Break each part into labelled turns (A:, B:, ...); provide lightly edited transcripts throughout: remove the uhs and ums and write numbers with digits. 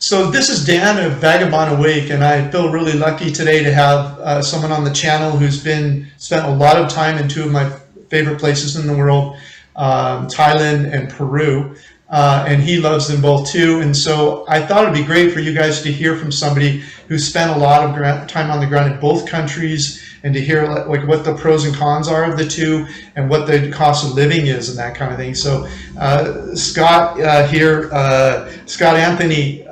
A: So this is Dan of 𝗥𝗏𝗄 Awake, and I feel really lucky today to have someone on the channel who's spent a lot of time in two of my favorite places in the world, Thailand and Peru, and he loves them both too. And so I thought it'd be great for you guys to hear from somebody who spent a lot of time on the ground in both countries, and to hear like what the pros and cons are of the two, and what the cost of living is, and that kind of thing. So Scott here, Scott Anthony,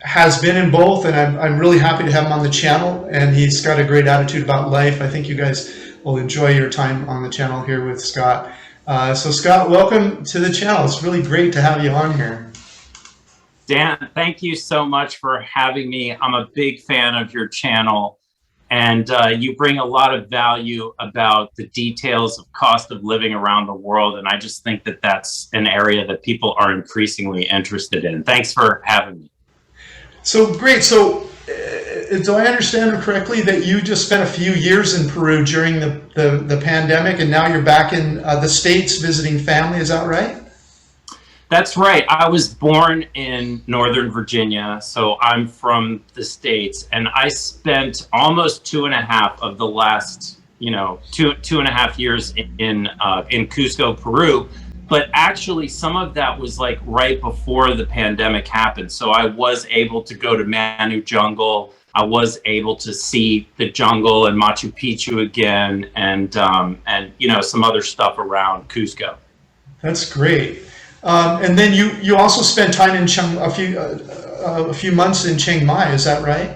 A: has been in both, and I'm really happy to have him on the channel, and he's got a great attitude about life. I think you guys will enjoy your time on the channel here with Scott. So Scott, welcome to the channel. It's really great to have you on here.
B: Dan, thank you so much for having me. I'm a big fan of your channel, and you bring a lot of value about the details of cost of living around the world, and I just think that that's an area that people are increasingly interested in. Thanks for having me.
A: So great. So do I understand correctly that you just spent a few years in Peru during the pandemic, and now you're back in the States visiting family? Is that right?
B: That's right. I was born in Northern Virginia, so I'm from the States, and I spent almost 2.5 of the last, two and a half years in Cusco, Peru. But actually, some of that was like right before the pandemic happened. So I was able to go to Manu Jungle. I was able to see the jungle and Machu Picchu again, and some other stuff around Cusco.
A: That's great. And then you also spent time in a few months in Chiang Mai. Is that right?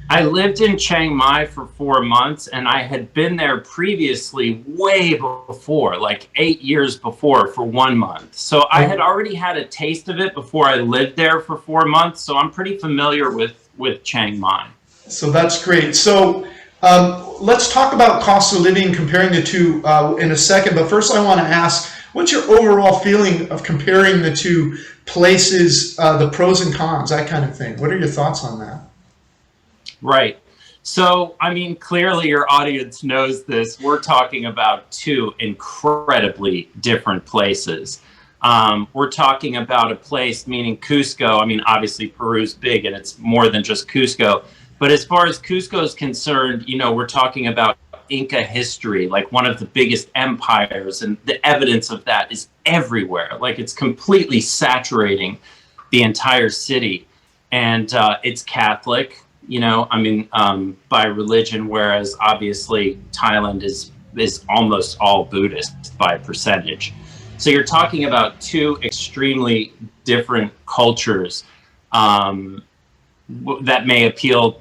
B: I lived in Chiang Mai for 4 months, and I had been there previously way before, like 8 years before, for 1 month. So I had already had a taste of it before I lived there for 4 months. So I'm pretty familiar with Chiang Mai. So
A: that's great. So let's talk about cost of living, comparing the two in a second. But first I want to ask, what's your overall feeling of comparing the two places, the pros and cons, that kind of thing? What are your thoughts on that?
B: Right. So, I mean, clearly your audience knows this. We're talking about two incredibly different places. We're talking about a place, meaning Cusco. I mean, obviously Peru's big and it's more than just Cusco. But as far as Cusco is concerned, we're talking about Inca history, like one of the biggest empires, and the evidence of that is everywhere. Like, it's completely saturating the entire city. And it's Catholic, by religion, whereas obviously Thailand is almost all Buddhist by percentage. So you're talking about two extremely different cultures that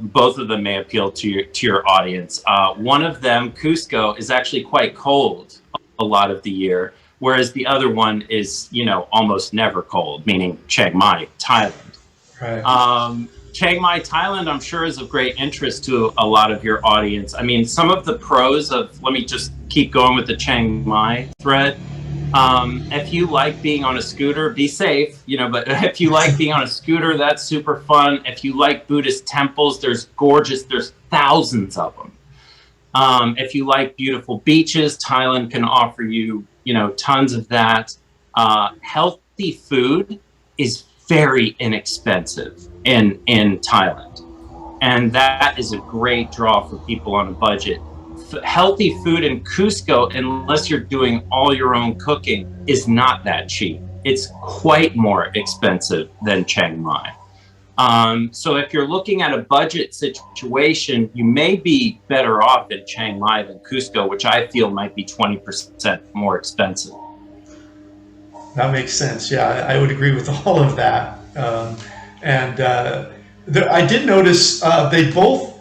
B: both of them may appeal to your audience. One of them, Cusco, is actually quite cold a lot of the year, whereas the other one is, almost never cold, meaning Chiang Mai, Thailand.
A: Right.
B: Chiang Mai, Thailand, I'm sure is of great interest to a lot of your audience. I mean, some of the pros of, let me just keep going with the Chiang Mai thread. If you like being on a scooter, be safe, but if you like being on a scooter, that's super fun. If you like Buddhist temples, there's thousands of them. If you like beautiful beaches, Thailand can offer you, tons of that. Healthy food is very inexpensive in Thailand, and that is a great draw for people on a budget. Healthy food in Cusco, unless you're doing all your own cooking, is not that cheap. It's quite more expensive than Chiang Mai. So if you're looking at a budget situation, you may be better off in Chiang Mai than Cusco, which I feel might be 20% more expensive.
A: That makes sense. Yeah, I would agree with all of that. I did notice they both,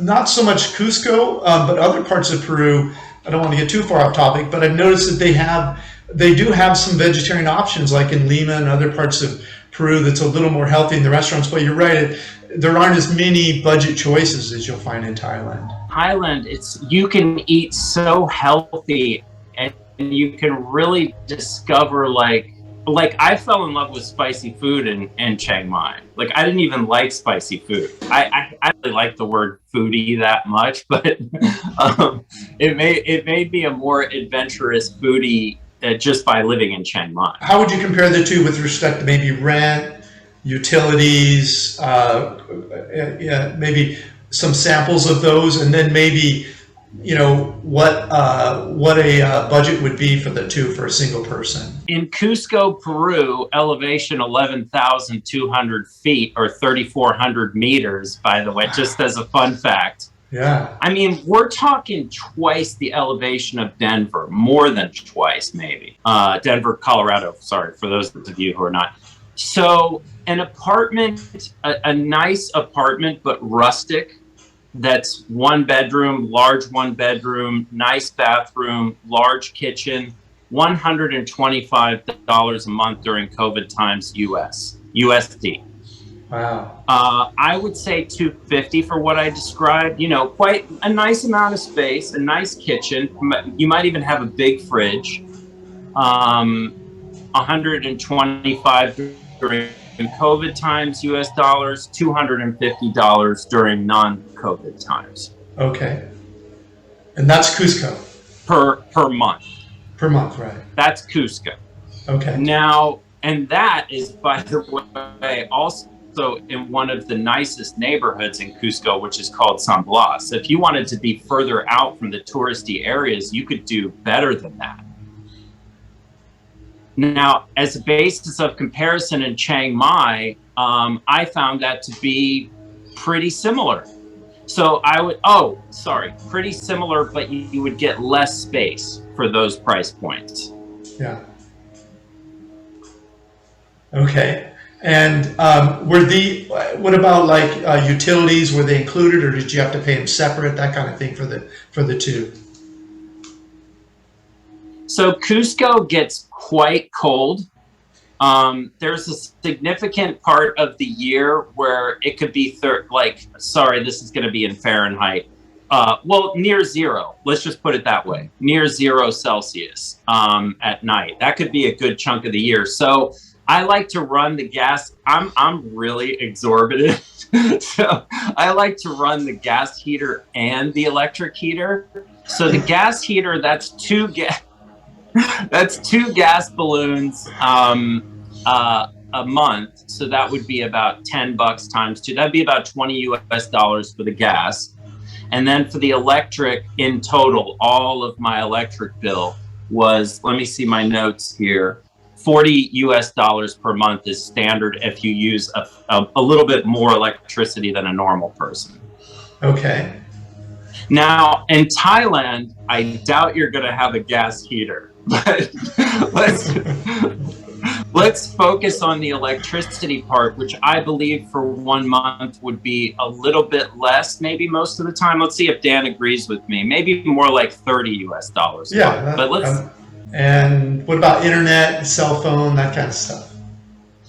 A: not so much Cusco, but other parts of Peru. I don't want to get too far off topic, but I've noticed that they do have some vegetarian options, like in Lima and other parts of Peru, that's a little more healthy in the restaurants. But you're right, there aren't as many budget choices as you'll find in Thailand.
B: Thailand, you can eat so healthy, and you can really discover like I fell in love with spicy food in Chiang Mai. Like, I didn't even like spicy food. I really like the word foodie that much, but it made me a more adventurous foodie just by living in Chiang Mai.
A: How would you compare the two with respect to maybe rent, utilities, yeah, maybe some samples of those, and then maybe, what a budget would be for the two for a single person.
B: In Cusco, Peru, elevation 11,200 feet or 3,400 meters, by the way, just as a fun fact.
A: Yeah.
B: I mean, we're talking twice the elevation of Denver, more than twice, maybe. Denver, Colorado, sorry, for those of you who are not. So an apartment, a nice apartment, but rustic, that's one bedroom, nice bathroom, large kitchen, $125 a month during COVID times USD.
A: Wow.
B: I would say $250 for what I described. Quite a nice amount of space, a nice kitchen. You might even have a big fridge. $125 during COVID times US dollars, $250 during non-COVID times.
A: Okay. And that's Cusco.
B: Per month.
A: Per month, right.
B: That's Cusco.
A: Okay.
B: Now, and that is, by the way, also in one of the nicest neighborhoods in Cusco, which is called San Blas. If you wanted to be further out from the touristy areas, you could do better than that. Now, as a basis of comparison in Chiang Mai, I found that to be pretty similar. So pretty similar, but you would get less space for those price points.
A: Yeah. Okay. And what about like utilities? Were they included, or did you have to pay them separate? That kind of thing for the two.
B: So Cusco gets quite cold. There's a significant part of the year where it could be this is going to be in Fahrenheit. Near zero. Let's just put it that way. Near 0 Celsius at night. That could be a good chunk of the year. So I like to run the gas. I'm really exorbitant. So I like to run the gas heater and the electric heater. So the gas heater, that's two gas balloons a month. So that would be about $10 times 2. That'd be about $20 US for the gas. And then for the electric, in total, all of my electric bill was, let me see my notes here, $40 US per month is standard if you use a little bit more electricity than a normal person.
A: Okay.
B: Now, in Thailand, I doubt you're going to have a gas heater, but let's focus on the electricity part, which I believe for 1 month would be a little bit less, maybe most of the time. Let's see if Dan agrees with me. Maybe more like $30 US.
A: Yeah.
B: But let's.
A: And what about internet, cell phone, that kind of stuff?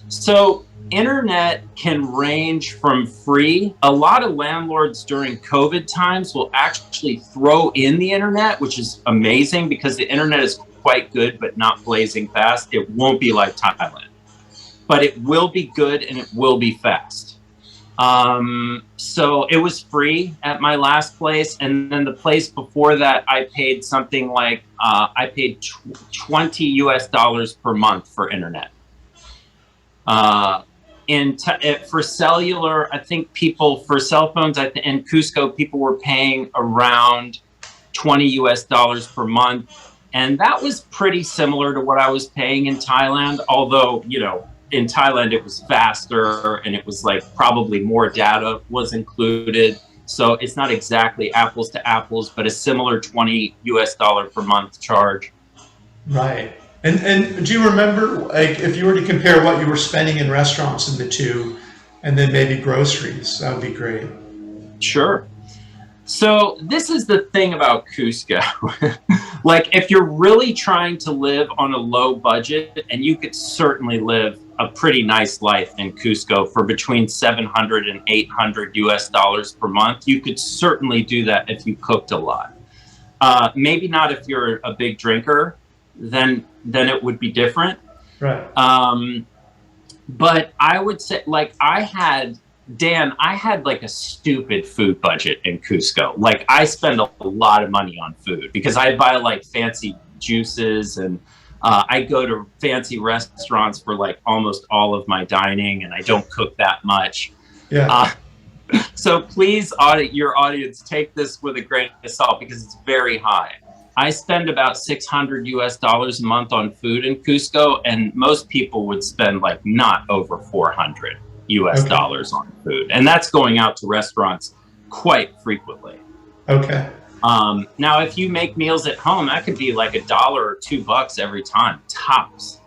B: So internet can range from free. A lot of landlords during COVID times will actually throw in the internet, which is amazing because the internet is quite good, but not blazing fast. It won't be like Thailand, but it will be good and it will be fast. So it was free at my last place. And then the place before that, I paid something like, I paid $20 US per month for internet. For cellular, I think for cell phones, in Cusco, people were paying around $20 US per month. And that was pretty similar to what I was paying in Thailand, although, in Thailand, it was faster and it was like probably more data was included. So it's not exactly apples to apples, but a similar $20 US per month charge.
A: Right. And do you remember, like, if you were to compare what you were spending in restaurants in the two, and then maybe groceries, that would be great.
B: Sure. So this is the thing about Cusco. Like, if you're really trying to live on a low budget, and you could certainly live a pretty nice life in Cusco for between $700 and $800 US per month, you could certainly do that if you cooked a lot. Maybe not if you're a big drinker, then it would be different.
A: Right.
B: But I would say, like, I had like a stupid food budget in Cusco. Like, I spend a lot of money on food because I buy like fancy juices and I go to fancy restaurants for like almost all of my dining, and I don't cook that much.
A: Yeah.
B: So please, your audience, take this with a grain of salt because it's very high. I spend about $600 a month on food in Cusco, and most people would spend like not over $400 on food. And that's going out to restaurants quite frequently.
A: Okay.
B: Now, if you make meals at home, that could be like $1 or $2 every time, tops.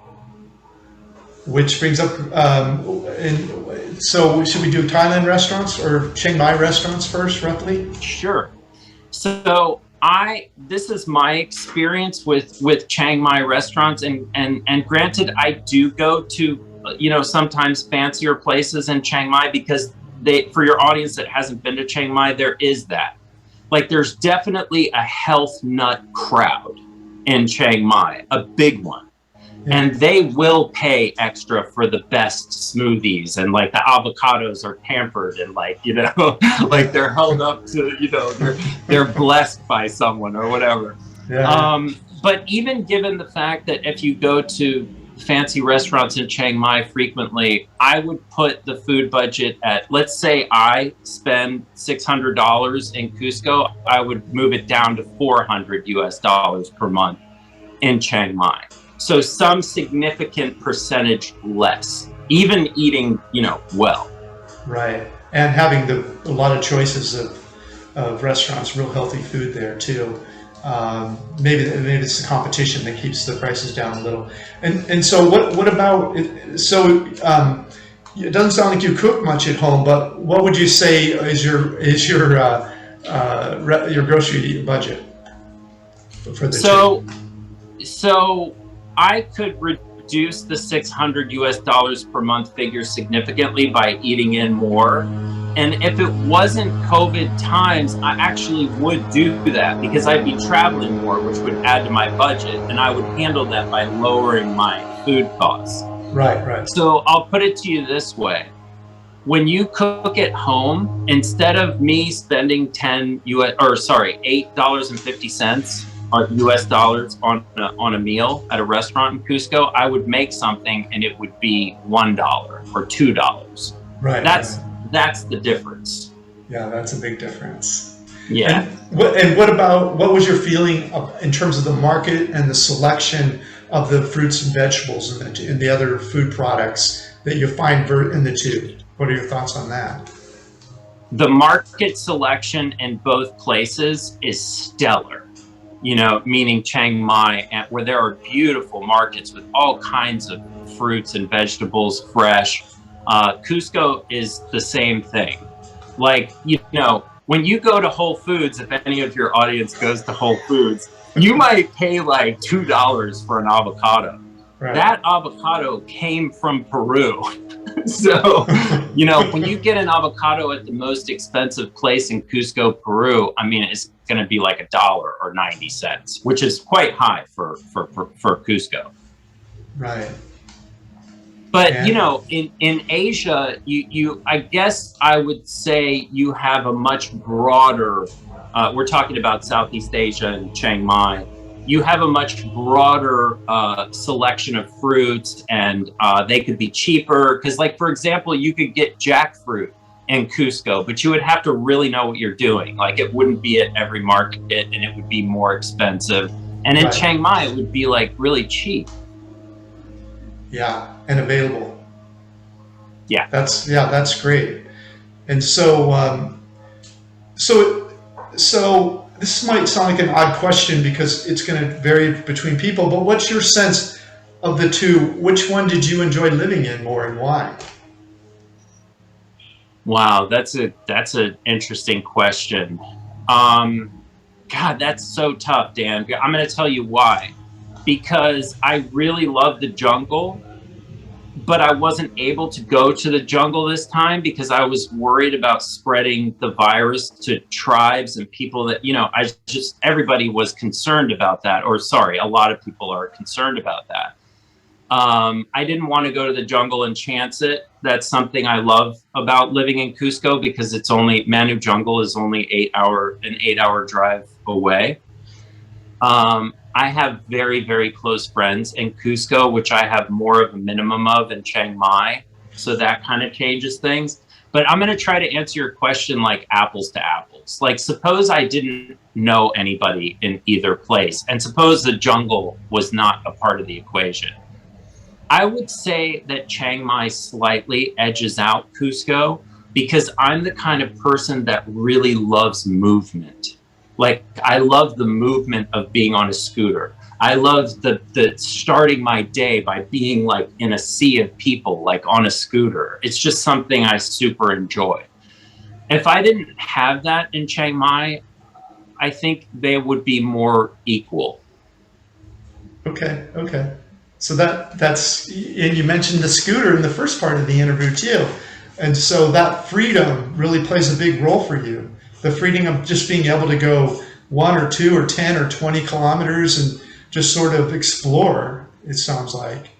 A: Which brings up, so should we do Thailand restaurants or Chiang Mai restaurants first, roughly?
B: Sure. So this is my experience with Chiang Mai restaurants, and granted, I do go to, sometimes fancier places in Chiang Mai because for your audience that hasn't been to Chiang Mai, there is that. Like, there's definitely a health nut crowd in Chiang Mai, a big one. Yeah. And they will pay extra for the best smoothies, and like the avocados are pampered and like, like they're held up to, they're blessed by someone or whatever. Yeah. But even given the fact that if you go to fancy restaurants in Chiang Mai frequently, I would put the food budget at, let's say I spend $600 in Cusco, I would move it down to $400 per month in Chiang Mai. So some significant percentage less, even eating, well.
A: Right. And having a lot of choices of restaurants, real healthy food there too. Maybe it's the competition that keeps the prices down a little. And so what about, it doesn't sound like you cook much at home, but what would you say is your grocery budget for the
B: So I could reduce the $600 per month figure significantly by eating in more. And if it wasn't COVID times, I actually would do that because I'd be traveling more, which would add to my budget, and I would handle that by lowering my food costs.
A: Right.
B: So I'll put it to you this way. When you cook at home, instead of me spending $8.50 US dollars on a meal at a restaurant in Cusco, I would make something and it would be $1 or $2.
A: Right.
B: That's the difference.
A: Yeah, that's a big difference.
B: Yeah.
A: And what was your feeling in terms of the market and the selection of the fruits and vegetables and the other food products that you find in the two? What are your thoughts on that?
B: The market selection in both places is stellar. Meaning Chiang Mai, where there are beautiful markets with all kinds of fruits and vegetables fresh. Cusco is the same thing. Like, when you go to Whole Foods, if any of your audience goes to Whole Foods, you might pay like $2 for an avocado. Right. That avocado came from Peru. So, when you get an avocado at the most expensive place in Cusco, Peru, I mean, it's going to be like $1 or 90 cents, which is quite high for Cusco.
A: Right.
B: But, in Asia, I guess I would say you have a much broader, we're talking about Southeast Asia and Chiang Mai, you have a much broader selection of fruits, and they could be cheaper. Because, like, for example, you could get jackfruit in Cusco, but you would have to really know what you're doing. Like, it wouldn't be at every market, and it would be more expensive. And in Chiang Mai, it would be, like, really cheap.
A: Yeah, and available.
B: Yeah.
A: That's great. And so this might sound like an odd question because it's going to vary between people, but what's your sense of the two? Which one did you enjoy living in more, and why?
B: Wow, that's an interesting question. God, that's so tough, Dan. I'm going to tell you why. Because I really love the jungle, but I wasn't able to go to the jungle this time because I was worried about spreading the virus to tribes and people that, everybody was concerned about that. Or sorry, a lot of people are concerned about that. I didn't want to go to the jungle and chance it. That's something I love about living in Cusco because Manu Jungle is only an 8 hour drive away. I have very, very close friends in Cusco, which I have more of a minimum of in Chiang Mai. So that kind of changes things. But I'm going to try to answer your question like apples to apples. Like, suppose I didn't know anybody in either place, and suppose the jungle was not a part of the equation. I would say that Chiang Mai slightly edges out Cusco because I'm the kind of person that really loves movement. Like, I love the movement of being on a scooter. I love the starting my day by being like in a sea of people, like on a scooter. It's just something I super enjoy. If I didn't have that in Chiang Mai, I think they would be more equal.
A: Okay, okay. So that's, and you mentioned the scooter in the first part of the interview too. And so that freedom really plays a big role for you. The freedom of just being able to go 1 or 2 or 10 or 20 kilometers and just sort of explore, it sounds like.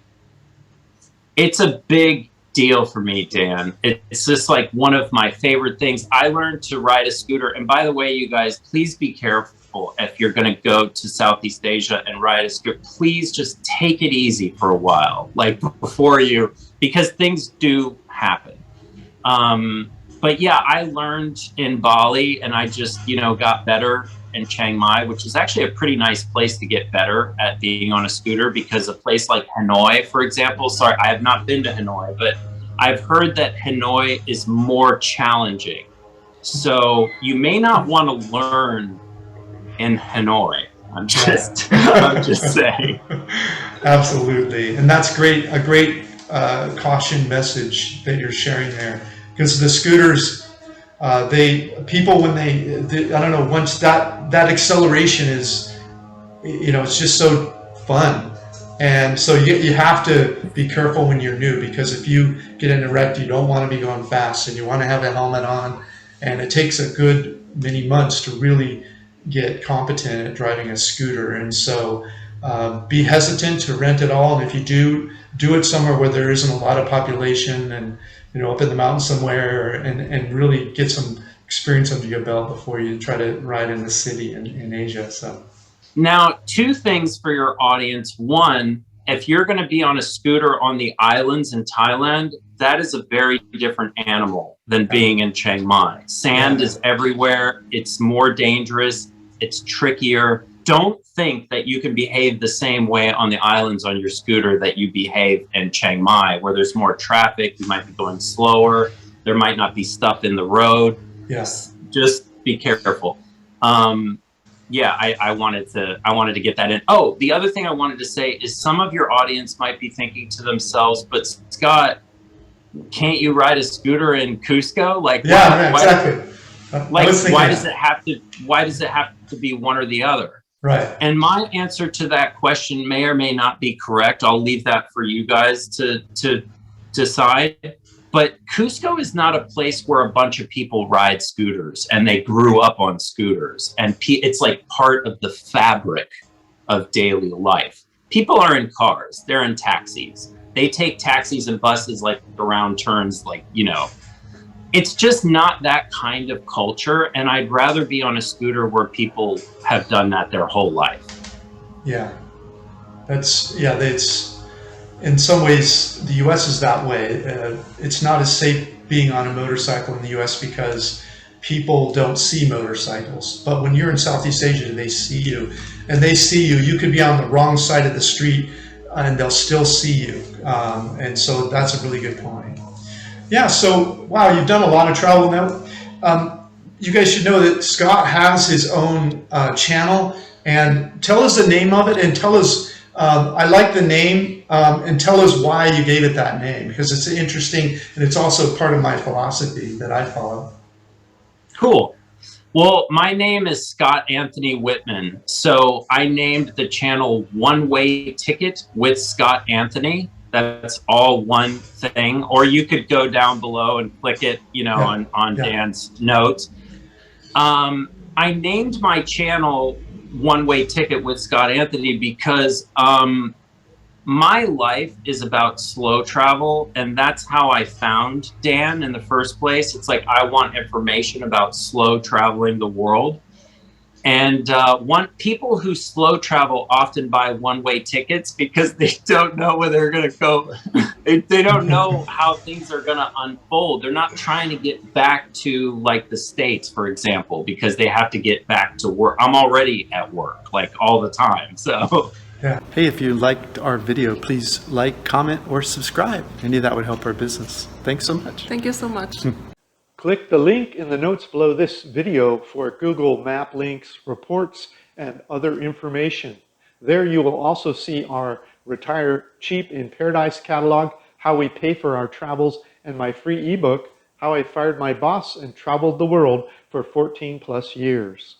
B: It's a big deal for me, Dan. It's just like one of my favorite things. I learned to ride a scooter. And by the way, you guys, please be careful if you're going to go to Southeast Asia and ride a scooter. Please just take it easy for a while, like before you, because things do happen. But yeah, I learned in Bali and I just, got better in Chiang Mai, which is actually a pretty nice place to get better at being on a scooter, because a place like Hanoi, for example, sorry, I have not been to Hanoi, but I've heard that Hanoi is more challenging. So you may not want to learn in Hanoi. I'm just saying.
A: Absolutely. And that's great. A great caution message that you're sharing there. Because the scooters, people when they I don't know, once that acceleration is, it's just so fun, and so you have to be careful when you're new, because if you get in a wreck, you don't want to be going fast, and you want to have a helmet on, and it takes a good many months to really get competent at driving a scooter. And so be hesitant to rent it all, and if you do it somewhere where there isn't a lot of population, and up in the mountains somewhere, and really get some experience under your belt before you try to ride in the city in Asia. So
B: now, 2 things for your audience. One, if you're going to be on a scooter on the islands in Thailand, that is a very different animal than being in Chiang Mai. Sand is everywhere. It's more dangerous. It's trickier. Don't think that you can behave the same way on the islands on your scooter that you behave in Chiang Mai, where there's more traffic. You might be going slower. There might not be stuff in the road.
A: Yes.
B: Just be careful. Yeah, I wanted to get that in. Oh, the other thing I wanted to say is some of your audience might be thinking to themselves, but Scott, can't you ride a scooter in Cusco? Like,
A: exactly.
B: Why does it have to be one or the other?
A: Right.
B: And my answer to that question may or may not be correct. I'll leave that for you guys to decide. But Cusco is not a place where a bunch of people ride scooters and they grew up on scooters. And it's like part of the fabric of daily life. People are in cars. They're in taxis. They take taxis and buses like around turns, It's just not that kind of culture, and I'd rather be on a scooter where people have done that their whole life.
A: Yeah, it's in some ways the U.S. is that way. It's not as safe being on a motorcycle in the U.S. because people don't see motorcycles. But when you're in Southeast Asia, they see you, and they see you. You could be on the wrong side of the street, and they'll still see you. And so that's a really good point. Yeah, so, wow, you've done a lot of travel now. You guys should know that Scott has his own channel, and tell us the name of it, and tell us, I like the name, and tell us why you gave it that name, because it's interesting, and it's also part of my philosophy that I follow.
B: Cool. Well, my name is Scott Anthony Whitman, so I named the channel One Way Ticket with Scott Anthony. That's all one thing. Or you could go down below and click it, on Dan's notes. I named my channel One Way Ticket with Scott Anthony because my life is about slow travel, and that's how I found Dan in the first place. It's like I want information about slow traveling the world. And people who slow travel often buy one-way tickets because they don't know where they're going to go. They don't know how things are going to unfold. They're not trying to get back to like the States, for example, because they have to get back to work. I'm already at work like all the time. So
C: yeah. Hey, if you liked our video, please like, comment, or subscribe. Any of that would help our business. Thanks so much.
D: Thank you so much.
C: Click the link in the notes below this video for Google Map links, reports, and other information. There you will also see our Retire Cheap in Paradise catalog, how we pay for our travels, and my free ebook, How I Fired My Boss and Traveled the World for 14+ years.